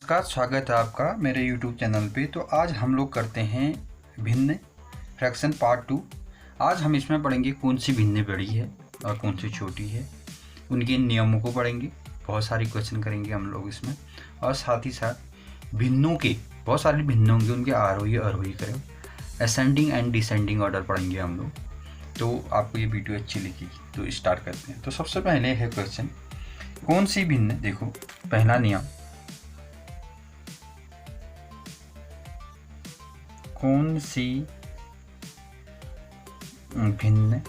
नमस्कार, स्वागत है आपका मेरे YouTube चैनल पे। तो आज हम लोग करते हैं भिन्न फ्रैक्शन पार्ट 2। आज हम इसमें पढ़ेंगे कौन सी भिन्न बड़ी है और कौन सी छोटी है, उनके नियमों को पढ़ेंगे। बहुत सारे क्वेश्चन करेंगे हम लोग इसमें, और साथ ही साथ भिन्नों के बहुत सारे भिन्न होंगे, उनके आरोही अवरोही करें, असेंडिंग एंड डिसेंडिंग ऑर्डर पढ़ेंगे हम लोग। तो आपको ये वीडियो अच्छी लगी तो स्टार्ट करते हैं। तो सबसे पहले है क्वेश्चन, कौन सी भिन्न, देखो पहला नियम, कौन सी भिन्न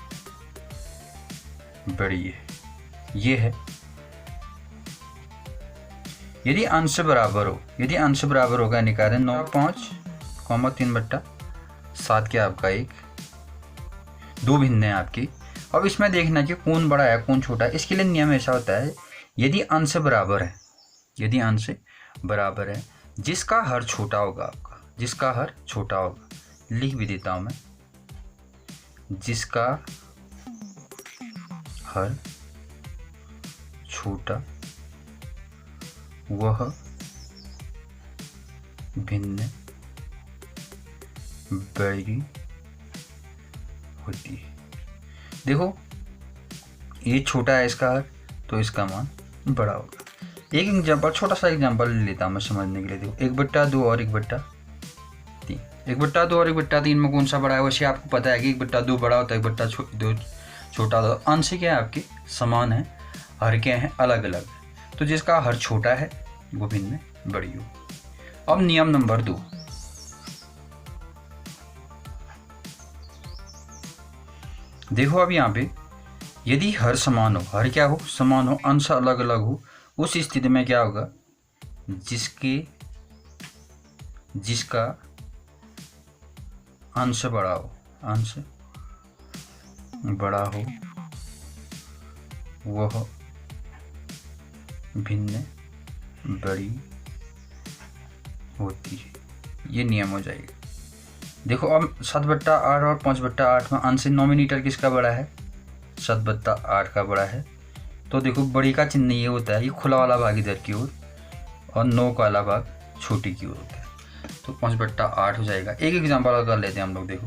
बड़ी है, ये है यदि अंश बराबर हो। यदि अंश बराबर होगा निकालें 9.5,3/7 के आपका 1, दो भिन्न है आपकी। अब इसमें देखना कि कौन बड़ा है कौन छोटा है। इसके लिए नियम ऐसा होता है, यदि अंश बराबर है, यदि अंश बराबर है, जिसका हर छोटा होगा आपका, जिसका हर छोटा होगा, लिख भी देता हूं मैं, जिसका हर छोटा वह भिन्न बड़ी होती है। देखो ये छोटा है इसका हर, तो इसका मान बड़ा होगा। एक एग्जांपल, छोटा सा एग्जांपल ले लेता हूं मैं समझने के लिए। देखो 1/2 और 1/3, 1/2 और 1/3 में कौन सा बड़ा है? वैसे आपको पता है कि 1/2 बड़ा होता है, 1/2 छोटा होता है। अंश क्या है आपके समान है, हर क्या है अलग अलग। तो जिसका हर छोटा है वो भिन्न बड़ी हो। अब नियम नंबर 2, देखो अब यहाँ पे यदि हर समान हो, हर क्या हो समान हो, अंश अलग अलग हो, उस स्थिति में क्या होगा, जिसका अंश बड़ा हो, अंश बड़ा हो वह भिन्न बड़ी होती है। ये नियम हो जाएगा। देखो अब 7/8 और 5/8 में अंश नॉमिनेटर किसका बड़ा है? 7/8 का बड़ा है। तो देखो बड़ी का चिन्ह ये होता है, ये खुला वाला भाग इधर की ओर और 9 का वाला भाग छोटी की ओर होता है। तो 5/8 हो जाएगा। एक एग्जांपल कर लेते हैं हम लोग। देखो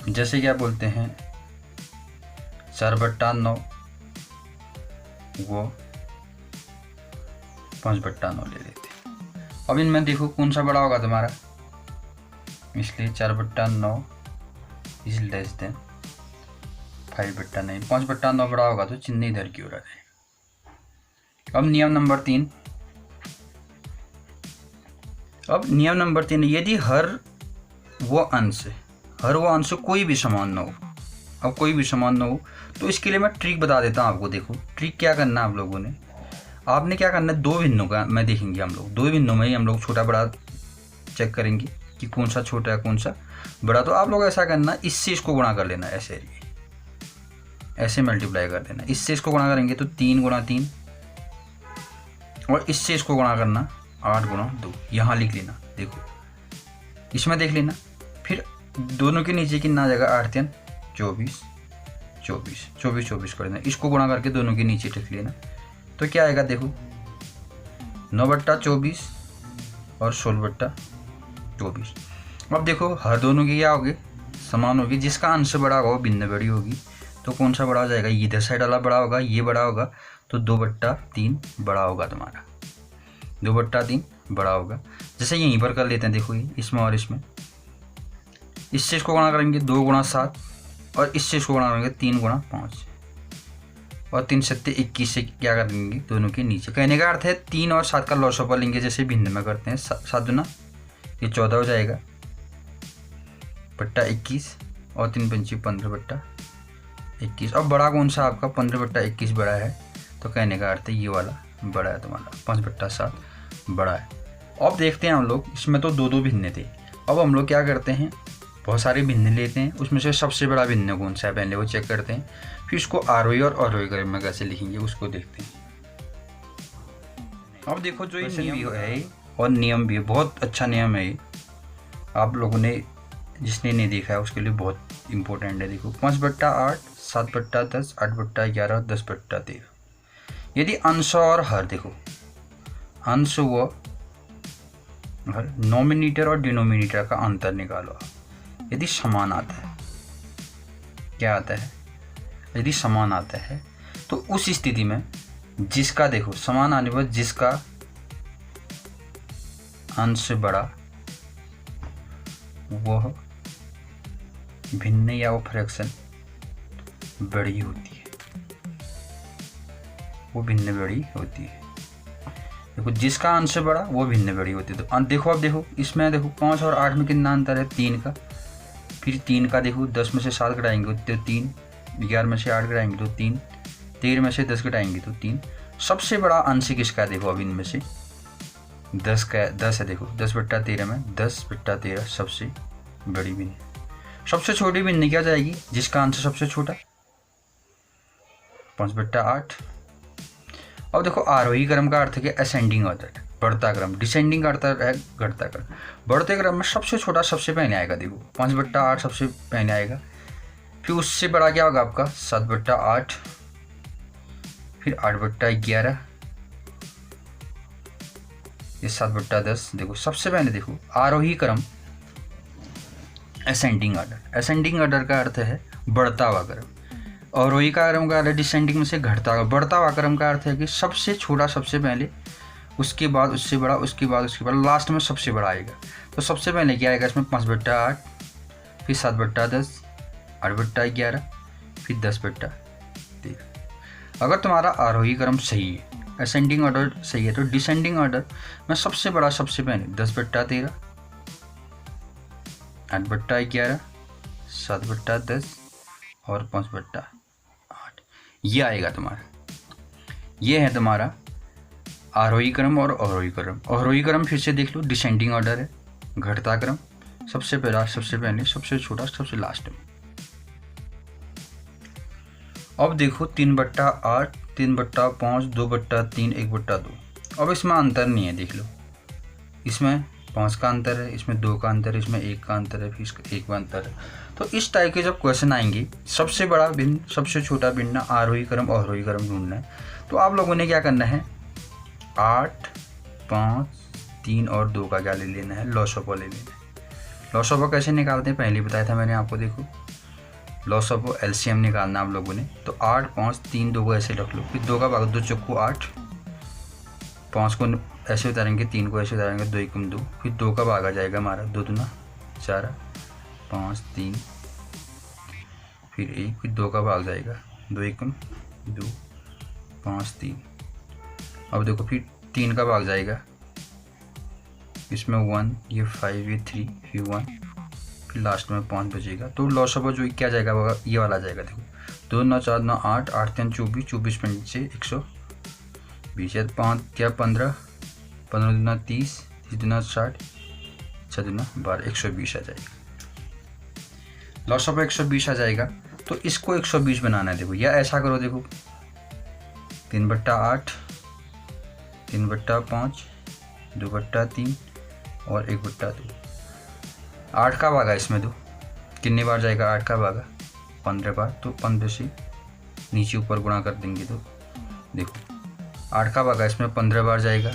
जैसे क्या बोलते हैं, 4/9 वो 5/9 ले लेते हैं। अब इनमें देखो कौन सा बड़ा होगा तुम्हारा, इसलिए 4/9 इज लेस देन 5/9। 5/9 बड़ा होगा तो चिन्ह इधर की ओर आ जाएगा। अब नियम नंबर 3, यदि हर वो अंश कोई भी समान न हो, अब कोई भी समान न हो, तो इसके लिए मैं ट्रिक बता देता हूँ आपको। देखो ट्रिक क्या करना है आप लोगों ने, आपने क्या करना है, दो भिन्नों का मैं देखेंगे हम लोग, दो भिन्नों में ही हम लोग छोटा बड़ा चेक करेंगे कि कौन सा छोटा है कौन सा बड़ा। तो आप लोग ऐसा करना, इससे इसको गुणा कर लेना, ऐसे मल्टीप्लाई कर देना। इससे इसको गुणा करेंगे तो 3 × 3, और इससे इसको गुणा करना 8 × 2, यहाँ लिख लेना। देखो इसमें देख लेना, फिर दोनों के नीचे कितना आ जाएगा, 8 3 24 कर देना। इसको गुणा करके दोनों के नीचे लिख लेना, तो क्या आएगा, देखो 9/24 और 16/24। अब देखो हर दोनों की क्या होगी, समान होगी। जिसका अंश बड़ा होगा वो भिन्न बड़ी होगी। तो कौन सा बड़ा हो जाएगा, ये इधर साइड वाला बड़ा होगा, ये बड़ा होगा, तो 2/3 बड़ा होगा तुम्हारा, 2/3 बड़ा होगा। जैसे यहीं पर कर लेते हैं, देखो ये इसमें और इसमें, इससे इसको गुणा करेंगे 2 × 7, और इससे इसको गुणा करेंगे 3 × 5, और 3 7 21 से क्या करेंगे, दोनों के नीचे। कहने का अर्थ है 3 और 7 का लॉस ऑफ लेंगे, जैसे भिन्न में करते हैं। 7 दूना ये 14 हो जाएगा /21, और 3 पंची 15/21। अब बड़ा कौन सा आपका, 15/21 बड़ा है। तो कहने का अर्थ है ये वाला बड़ा है तुम्हारा, 5/7 बड़ा है। अब देखते हैं हम लोग, इसमें तो दो भिन्न थे। अब हम लोग क्या करते हैं, बहुत सारे भिन्न लेते हैं, उसमें से सबसे बड़ा भिन्न कौन सा है पहले वो चेक करते हैं, फिर उसको आरोही और अवरोही क्रम में कैसे लिखेंगे उसको देखते हैं। अब देखो जो ये नियम है और नियम भी है, बहुत अच्छा नियम है ये, आप लोगों ने जिसने नहीं देखा है उसके लिए बहुत इंपॉर्टेंट है। देखो 5/8, 7/10, 8/11, 10/13। यदि अंश और हर, देखो अंश व नोमिनेटर और डिनोमिनेटर का अंतर निकालो आप। यदि समान आता है, क्या आता है, यदि समान आता है तो उस स्थिति में जिसका, देखो समान आने पर जिसका अंश बड़ा वह भिन्न या वो फ्रैक्शन बड़ी होती है, वो भिन्न बड़ी होती है। देखो जिसका अंश बड़ा वो भिन्न बड़ी होती है। तो देखो अब देखो इसमें देखो 5 और 8 में कितना अंतर है, 3 का। फिर 3 का देखो 10 में से 7 घटाएंगे तो 3, 11 में से 8 घटाएंगे तो 3, 13 में से 10 घटाएंगे तो 3। सबसे बड़ा अंश किसका है, देखो अब इनमें से 10 का 10 है। देखो 10/13 में 10/13 सबसे बड़ी भिन्न। सबसे छोटी भिन्न क्या जाएगी, जिसका अंश सबसे छोटा, 5/8। अब देखो आरोही क्रम का अर्थ है असेंडिंग ऑर्डर, बढ़ता क्रम। डिसेंडिंग का अर्थ है घटता क्रम। बढ़ते क्रम में सबसे छोटा सबसे पहले आएगा। देखो 5/8 सबसे पहले आएगा, फिर उससे बड़ा क्या होगा आपका 7/8, फिर 8/11, ये 7/10। देखो सबसे पहले देखो आरोही क्रम असेंडिंग ऑर्डर। असेंडिंग ऑर्डर का अर्थ है बढ़ता हुआ क्रम। अवरोही का क्रम का अर्थ है डिसेंडिंग में से घटता हुआ। बढ़ता हुआ क्रम का अर्थ है कि सबसे छोटा सबसे पहले, उसके बाद उससे बड़ा, उसके बाद उसके बाद, लास्ट में सबसे बड़ा आएगा। तो सबसे पहले क्या आएगा इसमें 5/8, फिर 7/10, 8/11, फिर 10/13। अगर तुम्हारा आरोही क्रम सही है, असेंडिंग ऑर्डर सही है, तो डिसेंडिंग ऑर्डर में सबसे बड़ा सबसे पहले 10/13, 8/11, 7/10 और 5/8 ये आएगा तुम्हारा। ये है तुम्हारा आरोही क्रम और अवरोही क्रम। अवरोही क्रम फिर से देख लो, डिसेंडिंग ऑर्डर है, घटता क्रम, सबसे पहला सबसे पहले, सबसे छोटा सबसे लास्ट में। अब देखो 3/8, 3/5, 2/3, 1/2। अब इसमें अंतर नहीं है, देख लो इसमें 5 का अंतर है, इसमें 2 का अंतर है, इसमें 1 का अंतर है, फिर इसका 1 का अंतर है। तो इस टाइप के जब क्वेश्चन आएंगे, सबसे बड़ा भिन्न सबसे छोटा भिन्न, आरोही क्रम अवरोही क्रम ढूंढना है, तो आप लोगों ने क्या करना है, 8, 5, 3 और 2 का क्या ले लेना है, लॉसअप ले लेना है। लॉसअप कैसे निकालते हैं पहले बताया था मैंने आपको। देखो लॉसअप एलसीएम निकालना आप लोगों ने, तो 8, 5, 3, 2 को ऐसे रख लो, फिर 2 का भाग 2 चौको 8, 5 को ऐसे उतारेंगे, 3 को ऐसे उतारेंगे, 2 एकम 2, फिर 2 का भाग आ जाएगा हमारा 2 दूना 4, 5, 3, फिर 1, फिर 2 का भाग जाएगा 2 एकम 2, 5, 3। अब देखो फिर 3 का भाग जाएगा, इसमें 1, ये 5, ये 3, फिर 1, फिर लास्ट में 5 बचेगा। तो लॉसअप जो क्या जाएगा, ये वाला जाएगा। देखो 2 9 4 9 8, 8 3 24, 24 में से 120, 5 क्या 15, 15 दूना 30, 30 दूना 60, 6 दूना 12, 120 आ जाएगा। लॉसअप 120 आ जाएगा। तो इसको 120 बनाना है। देखो या ऐसा करो, देखो 3/8, 3/5, 2/3 और 1/2। 8 का भागा इसमें 2, कितने बार जाएगा 8 का भागा, 15 बार। तो 15 से नीचे ऊपर गुणा कर देंगे तो देखो 8 का भागा इसमें 15 बार जाएगा,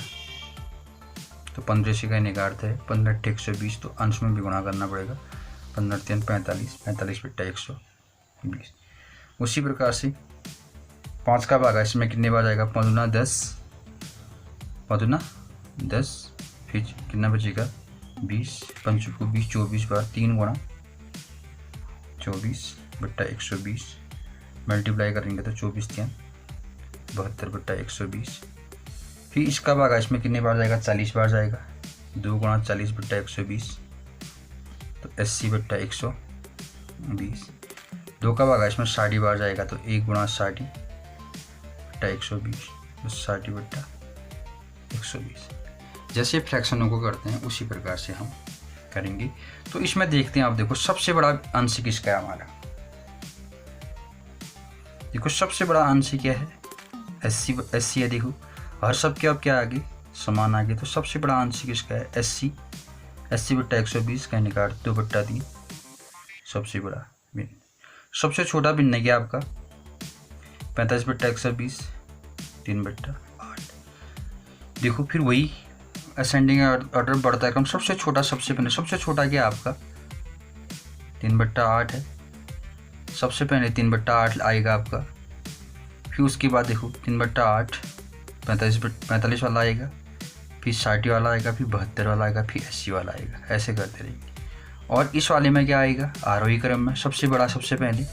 तो 15 से कहने का अर्थ है 15 × 120, तो अंश में भी गुणा करना पड़ेगा। 15 3 45, 45/120। उसी प्रकार से 5 का भागा इसमें कितने बार जाएगा, 5 दूना 10, 5 दूना 10, फिर कितना बचेगा 20, 5 को 20, 24 बार, 3 गुणा 24/120 मल्टीप्लाई करेंगे तो 24 3 72/120। फिर इसका भागा इसमें कितने बार जाएगा, 40 बार जाएगा, 2 गुणा 40/120, तो 80/120। 2 का भागा इसमें 60 बार जाएगा, तो 1 गुणा 60/120, तो 60/120। जैसे फ्रैक्शनों को करते हैं उसी प्रकार से हम करेंगे। तो इसमें देखते हैं आप, देखो सबसे बड़ा अंश किसका है हमारा। देखो सबसे बड़ा अंश क्या है, 80 है। देखो हर सब के अब क्या आगे समान आगे, तो सबसे बड़ा अंश किसका है, 80। 80/120 कहने का 2/3 सबसे बड़ा भिन्न। सबसे छोटा भिन्न क्या आपका 45/120, 3/8। देखो फिर वही असेंडिंग ऑर्डर बढ़ता है क्रम, सबसे छोटा सबसे पहले, सबसे छोटा क्या आपका 3/8 है, सबसे पहले 3/8 आएगा आपका। फिर उसके बाद देखो 3/8 45 वाला आएगा, फिर 60 वाला आएगा, फिर 72 वाला आएगा, फिर 80 वाला आएगा, ऐसे करते रहेंगे। और इस वाले में क्या आएगा आरोही क्रम में सबसे बड़ा, सबसे पहले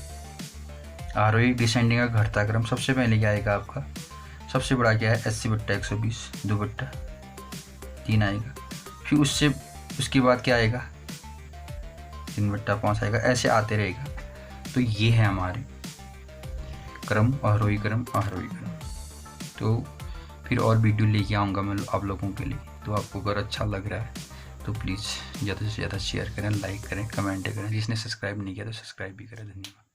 आरोही डिसेंडिंग का घटता क्रम, सबसे पहले क्या आएगा आपका, सबसे बड़ा क्या है 80/120 2/3 आएगा। फिर उससे उसके बाद क्या आएगा 3/5 आएगा, ऐसे आते रहेगा। तो ये है हमारे क्रम, आरोही क्रम, आरोही क्रम। तो फिर और वीडियो लेके आऊँगा मैं आप लोगों के लिए। तो आपको अगर अच्छा लग रहा है तो प्लीज़ ज़्यादा से ज़्यादा शेयर करें, लाइक करें, कमेंट करें। जिसने सब्सक्राइब नहीं किया तो सब्सक्राइब भी करें। धन्यवाद।